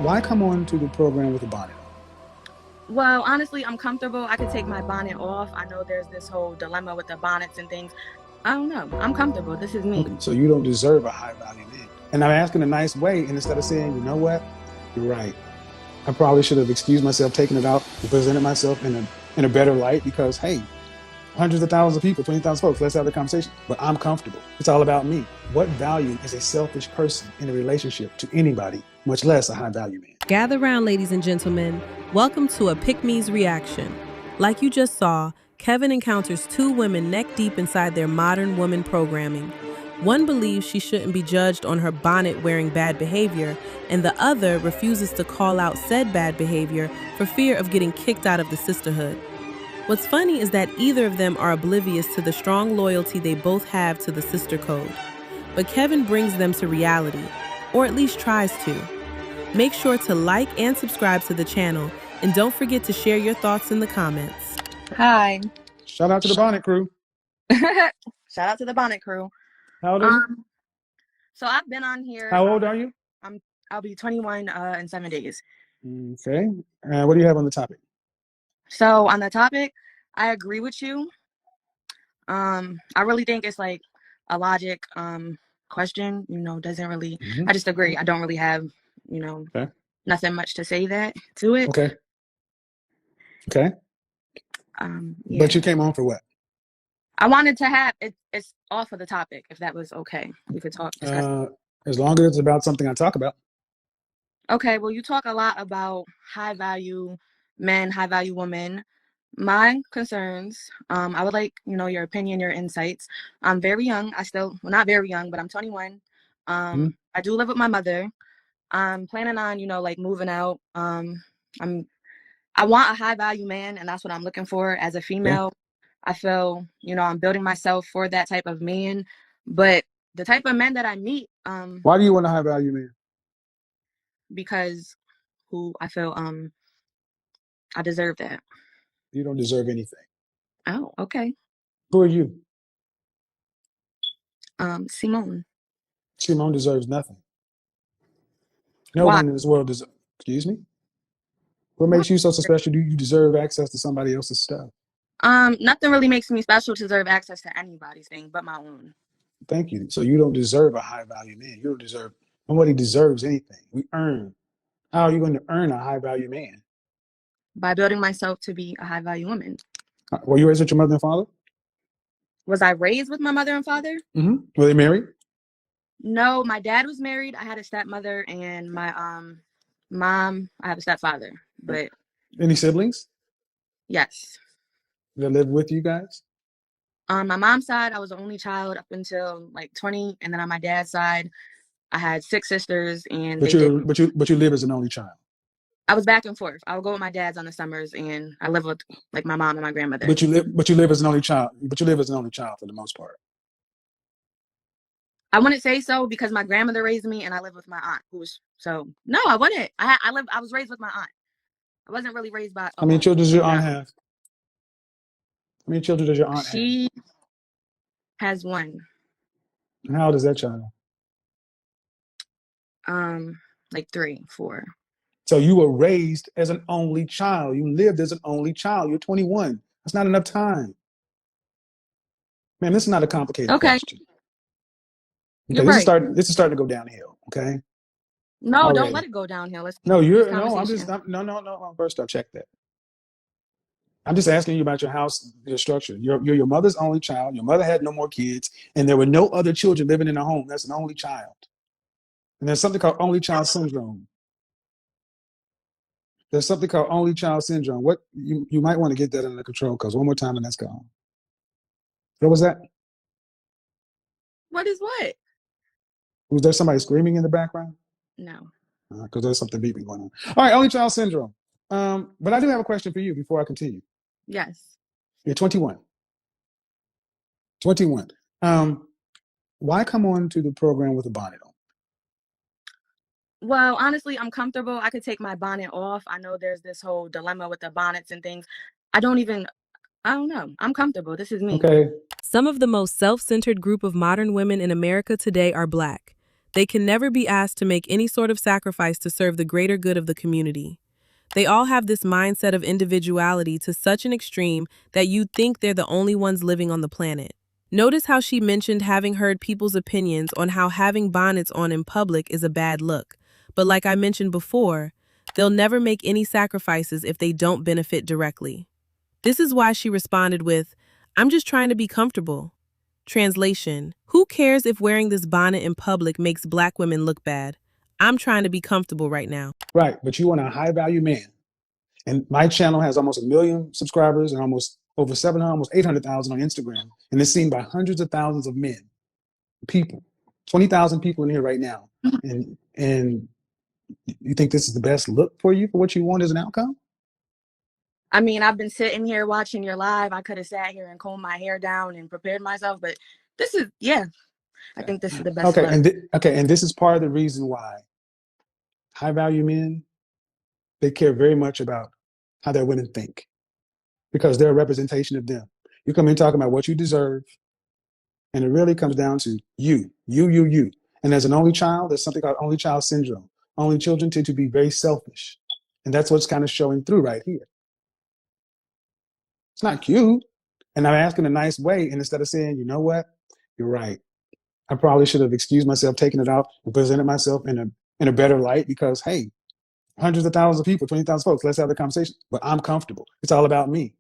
Why come on to the program with a bonnet on? Well, honestly, I'm comfortable. I could take my bonnet off. I know there's this whole dilemma with the bonnets and things. I don't know. I'm comfortable. This is me. Okay, so you don't deserve a high value man. And I'm asking a nice way, and instead of saying, you know what, you're right. I probably should have excused myself, taken it out, and presented myself in a better light because, hey, hundreds of thousands of people, 20,000 folks, let's have the conversation. But I'm comfortable. It's all about me. What value is a selfish person in a relationship to anybody, much less a high value man? Gather round, ladies and gentlemen. Welcome to a Pick Me's reaction. Like you just saw, Kevin encounters two women neck deep inside their modern woman programming. One believes she shouldn't be judged on her bonnet wearing bad behavior, and the other refuses to call out said bad behavior for fear of getting kicked out of the sisterhood. What's funny is that either of them are oblivious to the strong loyalty they both have to the sister code. But Kevin brings them to reality, or at least tries to. Make sure to like and subscribe to the channel, and don't forget to share your thoughts in the comments. Hi. Shout out to the bonnet crew. Shout out to the bonnet crew. How old are you? So I've been on here. How old are you? I'll be 21 in 7 days. Okay. What do you have on the topic? So on the topic, I agree with you. I really think it's like a logic question. Doesn't really. I just agree. I don't really have nothing much to say to it. Okay. Yeah. But you came on for what? I wanted to have it's off of the topic, if that was okay. We could talk. As long as it's about something I talk about. Okay, well, you talk a lot about high value men, high value women. My concerns, I would like, your opinion, your insights. I'm very young. Not very young, but I'm 21. I do live with my mother. I'm planning on, like moving out. I want a high value man, and that's what I'm looking for as a female. I feel, I'm building myself for that type of man. But the type of men that I meet, why do you want a high value man? Because I feel I deserve that. You don't deserve anything. Oh, okay. Who are you? Simone. Simone deserves nothing. No Why? one in this world deserves. Excuse me? What makes you so special? Do you deserve access to somebody else's stuff? Nothing really makes me special to deserve access to anybody's thing but my own. Thank you. So you don't deserve a high value man. You don't deserve. Nobody deserves anything. We earn. How are you going to earn a high value man? By building myself to be a high value woman. Were you raised with your mother and father? Was I raised with my mother and father? Were they married? No, my dad was married. I had a stepmother, and my mom, I have a stepfather. But any siblings? Yes. That lived with you guys? On my mom's side, I was the only child up until like 20, and then on my dad's side, I had 6 sisters. And but you live as an only child. I was back and forth. I would go with my dad's on the summers, and I live with like my mom and my grandmother. But you live as an only child. But you live as an only child for the most part. I wouldn't say so because my grandmother raised me, and I live with my aunt, no, I wouldn't. I was raised with my aunt. I wasn't really raised by. How many children does your aunt have? How many children does your aunt have? She has 1. And how old is that child? Like 3, 4. So you were raised as an only child. You lived as an only child. You're 21. That's not enough time. Man, this is not a complicated question. Okay, You're right. This is starting to go downhill. Okay. No, already. Don't let it go downhill. No. First, I'll check that. I'm just asking you about your house, your structure. You're your mother's only child. Your mother had no more kids, and there were no other children living in a home. That's an only child. And there's something called only child syndrome. What you might want to get that under control, because one more time and that's gone. What was that? What is what? Was there somebody screaming in the background? No. Because there's something beeping going on. All right, only child syndrome. But I do have a question for you before I continue. Yes. You're 21. Why come on to the program with a bonnet on? Well, honestly, I'm comfortable. I could take my bonnet off. I know there's this whole dilemma with the bonnets and things. I don't know. I'm comfortable. This is me. Okay. Some of the most self-centered group of modern women in America today are Black. They can never be asked to make any sort of sacrifice to serve the greater good of the community. They all have this mindset of individuality to such an extreme that you'd think they're the only ones living on the planet. Notice how she mentioned having heard people's opinions on how having bonnets on in public is a bad look. But like I mentioned before, they'll never make any sacrifices if they don't benefit directly. This is why she responded with, "I'm just trying to be comfortable." Translation: who cares if wearing this bonnet in public makes Black women look bad? I'm trying to be comfortable right now. Right, but you want a high value man. And my channel has almost 1 million subscribers and almost over 700, almost 800,000 on Instagram. And it's seen by hundreds of thousands of men, people, 20,000 people in here right now. And you think this is the best look for you for what you want as an outcome? I mean, I've been sitting here watching your live. I could have sat here and combed my hair down and prepared myself, but this is, yeah, I think this is the best Okay, look. and this is part of the reason why high value men, they care very much about how their women think, because they're a representation of them. You come in talking about what you deserve, and it really comes down to you. And as an only child, there's something called only child syndrome. Only children tend to be very selfish. And that's what's kind of showing through right here. It's not cute. And I'm asking a nice way. And instead of saying, you know what, you're right, I probably should have excused myself, taken it out, and presented myself in a better light, because, hey, hundreds of thousands of people, 20,000 folks, let's have the conversation. But I'm comfortable. It's all about me.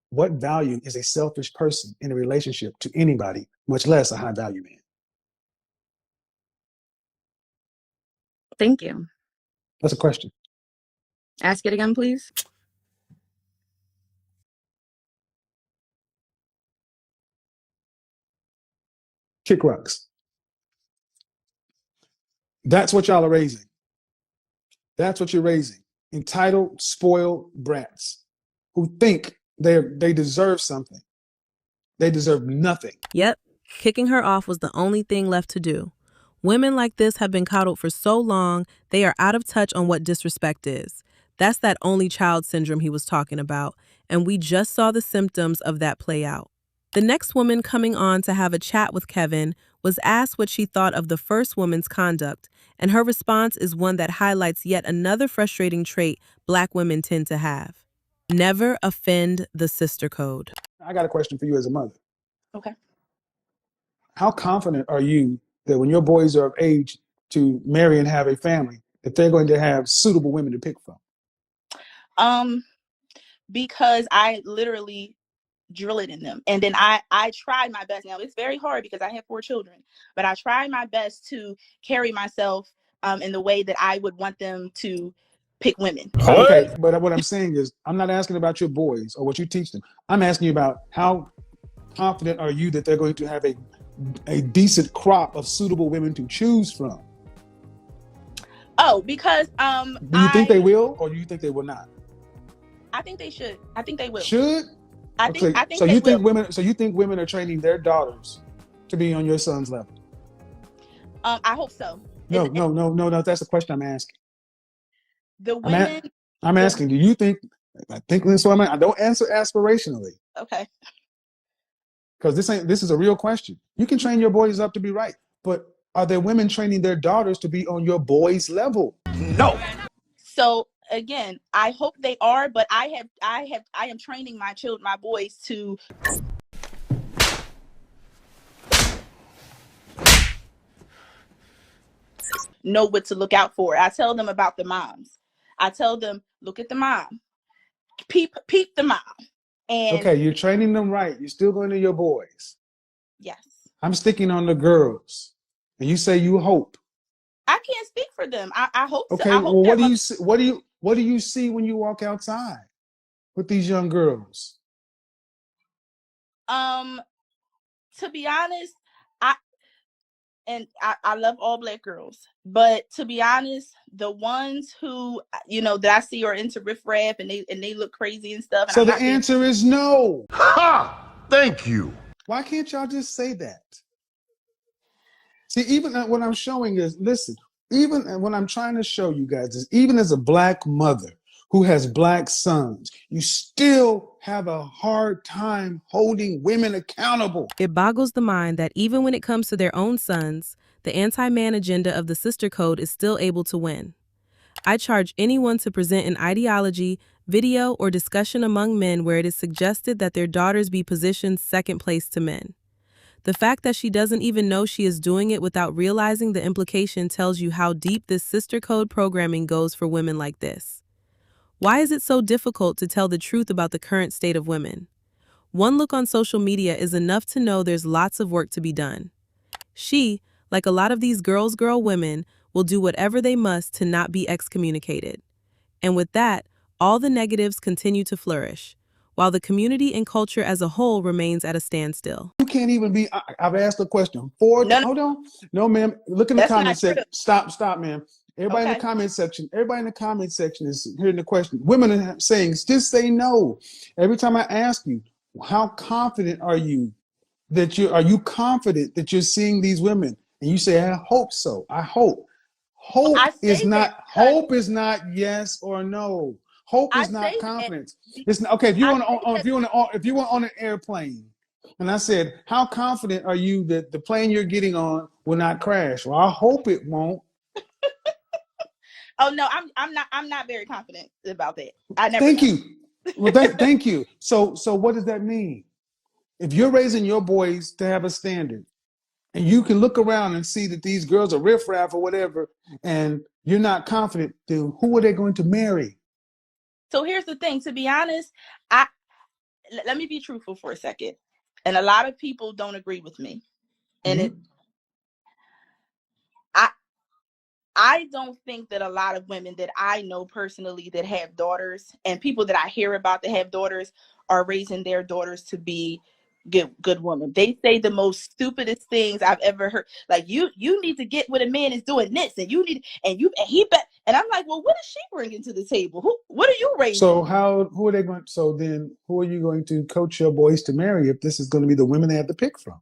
What value is a selfish person in a relationship to anybody, much less a high value man? Thank you. That's a question. Ask it again, please. Kick rocks. That's what y'all are raising. That's what you're raising. Entitled, spoiled brats who think they deserve something. They deserve nothing. Yep, kicking her off was the only thing left to do. Women like this have been coddled for so long, they are out of touch on what disrespect is. That's that only child syndrome he was talking about, and we just saw the symptoms of that play out. The next woman coming on to have a chat with Kevin was asked what she thought of the first woman's conduct, and her response is one that highlights yet another frustrating trait Black women tend to have. Never offend the sister code. I got a question for you as a mother. Okay. How confident are you that when your boys are of age to marry and have a family, that they're going to have suitable women to pick from? Because I literally drill it in them. And then I tried my best. Now it's very hard because I have 4 children, but I tried my best to carry myself in the way that I would want them to pick women. Okay, but what I'm saying is, I'm not asking about your boys or what you teach them. I'm asking you about how confident are you that they're going to have a decent crop of suitable women to choose from? Oh, because do you think they will, or do you think they will not? I think they should. I think they will. Should? I think so they you think will. women? So you think women are training their daughters to be on your son's level? I hope so. No. That's the question I'm asking. The women. I'm asking. Do you think? I think this one. I don't answer aspirationally. Okay. Because this is a real question. You can train your boys up to be right, but are there women training their daughters to be on your boys' level? No. So again, I hope they are, but I am training my boys to know what to look out for. I tell them about the moms. I tell them, look at the mom, peep the mom. And okay, you're training them right. You're still going to your boys. Yes. I'm sticking on the girls, and you say you hope. I can't speak for them. I hope. Okay. So. I hope well, what do you see? What do you see when you walk outside with these young girls? To be honest, I love all Black girls, but to be honest, the ones who that I see are into riffraff and they look crazy and stuff. And so the answer is no. Ha! Thank you. Why can't y'all just say that? See, even what I'm showing is, listen, even what I'm trying to show you guys is, even as a Black mother who has Black sons, you still have a hard time holding women accountable. It boggles the mind that even when it comes to their own sons, the anti-man agenda of the Sister Code is still able to win. I charge anyone to present an ideology, video, or discussion among men where it is suggested that their daughters be positioned second place to men. The fact that she doesn't even know she is doing it without realizing the implication tells you how deep this Sister Code programming goes for women like this. Why is it so difficult to tell the truth about the current state of women? One look on social media is enough to know there's lots of work to be done. She, like a lot of these girl women, will do whatever they must to not be excommunicated. And with that, all the negatives continue to flourish, while the community and culture as a whole remains at a standstill. You can't even be. I've asked a question. No, Hold on. No, ma'am. Look in the that's comment not true. section. Stop, ma'am. Everybody in Okay. the comment section. Everybody in the comment section is hearing the question. Women are saying, just say no. Every time I ask you, how confident are you are you confident that you're seeing these women? And you say, I hope so. I hope. I say that because Hope is not yes or no. Hope I is not say that confidence. It's not, okay. If you I want say that if you were on an airplane, and I said, how confident are you that the plane you're getting on will not crash? Well, I hope it won't. oh no, I'm not very confident about that. I never Thank know. you. Well, thank you. So what does that mean? If you're raising your boys to have a standard, and you can look around and see that these girls are riffraff or whatever, and you're not confident, then who are they going to marry? So here's the thing, to be honest, let me be truthful for a second. And a lot of people don't agree with me. And Mm-hmm. I don't think that a lot of women that I know personally that have daughters and people that I hear about that have daughters are raising their daughters to be good women. They say the most stupidest things I've ever heard. Like you need to get what a man is doing this, and you need and he bet. And I'm like, well, what is she bringing to the table? What are you raising? So who are they going? So then, who are you going to coach your boys to marry if this is going to be the women they have to pick from?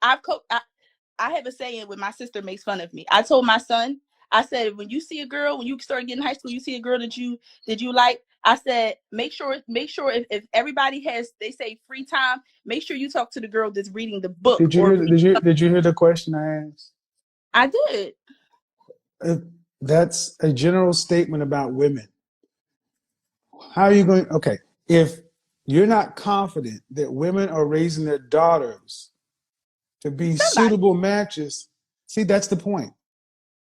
I have a saying when my sister makes fun of me. I told my son, I said, when you see a girl, when you start getting high school, you see a girl that you like. I said, make sure if everybody has, they say free time, make sure you talk to the girl that's reading the book Did you or hear? Did you hear the question I asked? I did. That's a general statement about women. How are you going? Okay, if you're not confident that women are raising their daughters to be Somebody. suitable matches, see, that's the point.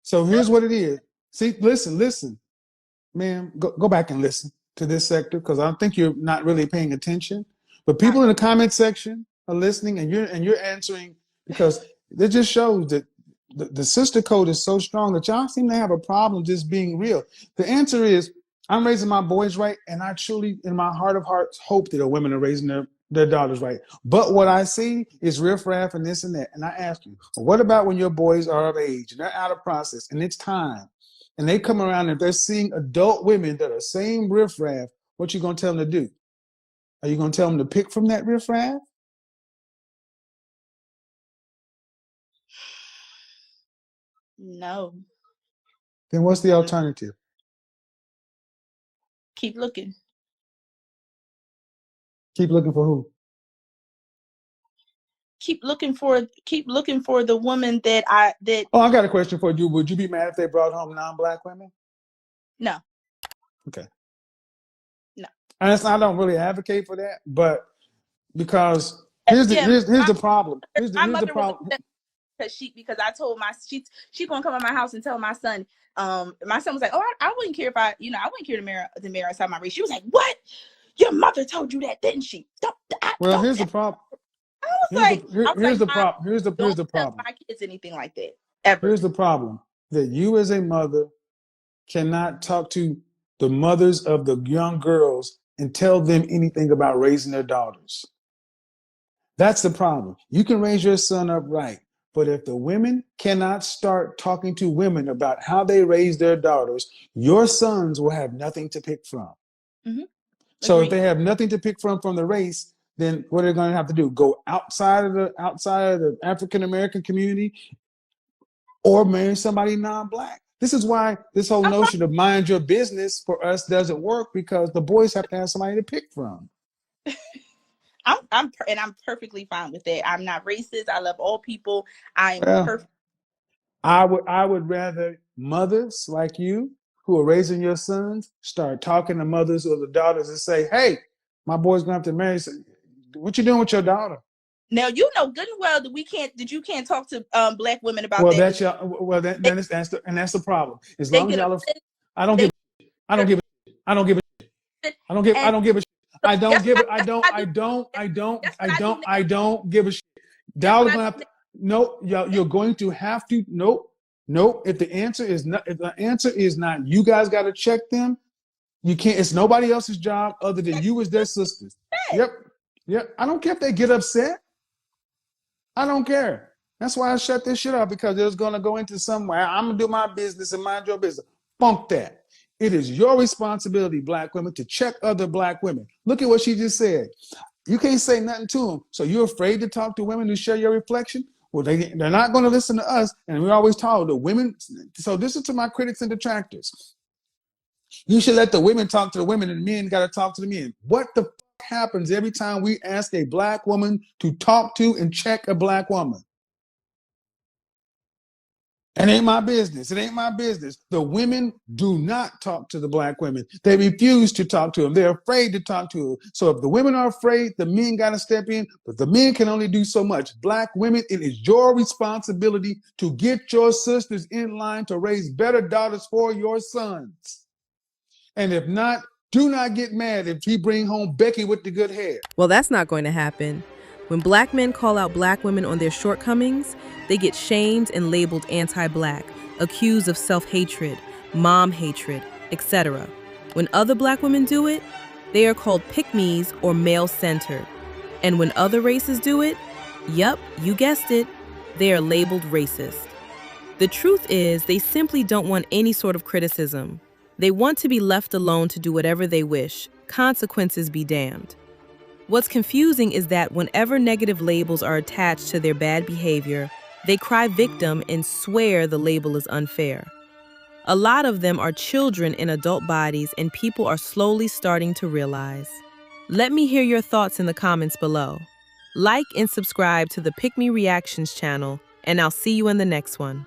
So here's what it is. See, listen, ma'am, go back and listen to this sector because I think you're not really paying attention. But people in the comment section are listening, and you're answering because it just shows that the sister code is so strong that y'all seem to have a problem just being real. The answer is I'm raising my boys right, and I truly, in my heart of hearts, hope that the women are raising their daughters right. But what I see is riffraff and this and that. And I ask you, well, what about when your boys are of age and they're out of process and it's time? And they come around and they're seeing adult women that are same riffraff, what you gonna tell them to do? Are you gonna tell them to pick from that riffraff? No. Then what's the alternative? Keep looking. Keep looking for who? Keep looking for the woman that Oh, I got a question for you. Would you be mad if they brought home non-black women? No. Okay. No. And I don't really advocate for that, but because here's the problem. Here's the mother was problem. because I told she gonna come in my house and tell my son. My son was like, "Oh, I wouldn't care if I wouldn't care to marry outside my race." She was like, "What? Your mother told you that, didn't she?" Well, here's the problem. I was Here's the Mom, problem. Here's the don't tell problem. my kids anything like that ever. Here's the problem that you as a mother cannot talk to the mothers of the young girls and tell them anything about raising their daughters. That's the problem. You can raise your son up right, but if the women cannot start talking to women about how they raise their daughters, your sons will have nothing to pick from. Mm-hmm. So if they have nothing to pick from the race, then what are they going to have to do? Go outside of the African American community or marry somebody non-black. This is why this whole notion of mind your business for us doesn't work, because the boys have to have somebody to pick from. I'm perfectly fine with that. I'm not racist. I love all people. I am perfect. I would rather mothers like you who are raising your sons start talking to mothers or the daughters and say, hey, my boy's gonna have to marry. What you doing with your daughter? Now you know good and well that you can't talk to Black women about Well, that that's because your well that's the problem. As they long as get y'all are, upset. I don't They give I don't give I don't give I and don't give a shit. so I don't guess give what it. I don't. I do? I don't. I don't. Guess I what I do don't. now? I don't give a shit. Guess Y'all what are I gonna do have now? to. No, you're going to have to. Nope. Nope. If the answer is not, if the answer is not, you guys got to check them. You can't. It's nobody else's job other than you as their sisters. Yep. Yep. I don't care if they get upset. I don't care. That's why I shut this shit off because it was gonna go into somewhere. I'm gonna do my business and mind your business. Funk that. It is your responsibility, black women, to check other black women. Look at what she just said. You can't say nothing to them. So you're afraid to talk to women who share your reflection? Well, they're not going to listen to us. And we always told the women. So this is to my critics and detractors. You should let the women talk to the women and the men got to talk to the men. What the fuck happens every time we ask a black woman to talk to and check a black woman? It ain't my business. It ain't my business. The women do not talk to the black women. They refuse to talk to them. They're afraid to talk to them. So if the women are afraid, the men got to step in, but the men can only do so much. Black women, it is your responsibility to get your sisters in line to raise better daughters for your sons. And if not, do not get mad if he bring home Becky with the good hair. Well, that's not going to happen. When black men call out black women on their shortcomings, they get shamed and labeled anti-black, accused of self-hatred, mom hatred, etc. When other black women do it, they are called pick-me's or male-centered. And when other races do it, yup, you guessed it, they are labeled racist. The truth is, they simply don't want any sort of criticism. They want to be left alone to do whatever they wish, consequences be damned. What's confusing is that whenever negative labels are attached to their bad behavior, they cry victim and swear the label is unfair. A lot of them are children in adult bodies, and people are slowly starting to realize. Let me hear your thoughts in the comments below. Like and subscribe to the Pick Me Reactions channel, and I'll see you in the next one.